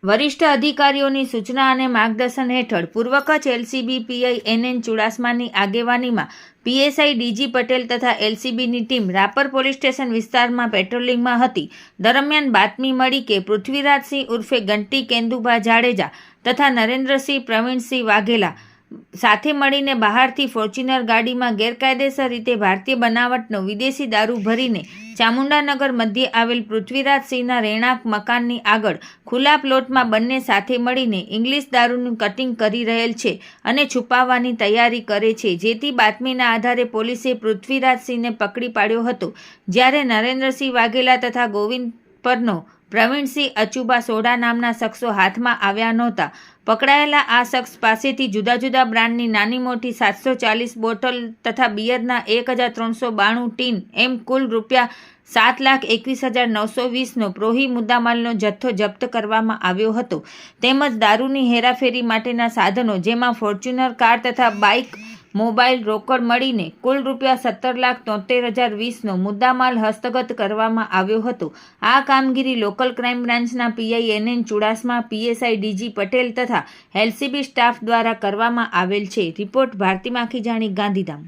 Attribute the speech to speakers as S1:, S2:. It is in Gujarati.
S1: વરિષ્ઠ અધિકારીઓની સૂચના અને માર્ગદર્શન હેઠળ પૂર્વ કચ્છ એલસીબી પીઆઈ એનએન ચુડાસમાની આગેવાનીમાં પીએસઆઈ ડીજી પટેલ તથા એલસીબીની ટીમ રાપર પોલીસ સ્ટેશન વિસ્તારમાં પેટ્રોલિંગમાં હતી. દરમિયાન બાતમી મળી કે પૃથ્વીરાજસિંહ ઉર્ફે ગંટી કેન્દુભા જાડેજા તથા નરેન્દ્રસિંહ પ્રવીણસિંહ વાઘેલા સાથે મળીને બહારથી ફોર્ચ્યુનર ગાડીમાં ગેરકાયદેસર રીતે ભારતીય બનાવટનો વિદેશી દારૂ ભરીને ચામુંડાનગર મધ્યે આવેલ પૃથ્વીરાજસિંહના રહેણાંક મકાનની આગળ ખુલ્લા પ્લોટમાં બંને સાથે મળીને ઇંગ્લિશ દારૂનું કટિંગ કરી રહેલ છે અને છુપાવવાની તૈયારી કરે છે. જેથી બાતમીના આધારે પોલીસે પૃથ્વીરાજસિંહને પકડી પાડ્યો હતો. જ્યારે નરેન્દ્રસિંહ વાઘેલા તથા ગોવિંદ પરનો પ્રવીણસિંહ અચુબા સોઢા નામના શખ્સો હાથમાં આવ્યા નહોતા. પકડાયેલા આ શખ્સ પાસેથી જુદા જુદા બ્રાન્ડની નાની મોટી 740 બોટલ તથા બિયરના 1392 ટીન એમ કુલ ₹7,21,920નો પ્રોહી મુદ્દામાલનો જથ્થો જપ્ત કરવામાં આવ્યો હતો. તેમજ દારૂની હેરાફેરી માટેના સાધનો જેમાં ફોર્ચ્યુનર કાર તથા બાઇક, મોબાઈલ, રોકડ મળીને કુલ ₹17,73,020નો મુદ્દામાલ હસ્તગત કરવામાં આવ્યો હતો. આ કામગીરી લોકલ ક્રાઇમ બ્રાન્ચના PI NN Chudasama, PSI DG Patel તથા એલસીબી સ્ટાફ દ્વારા કરવામાં આવેલ છે. રિપોર્ટ ભારતી માખીજાણી, ગાંધીધામ.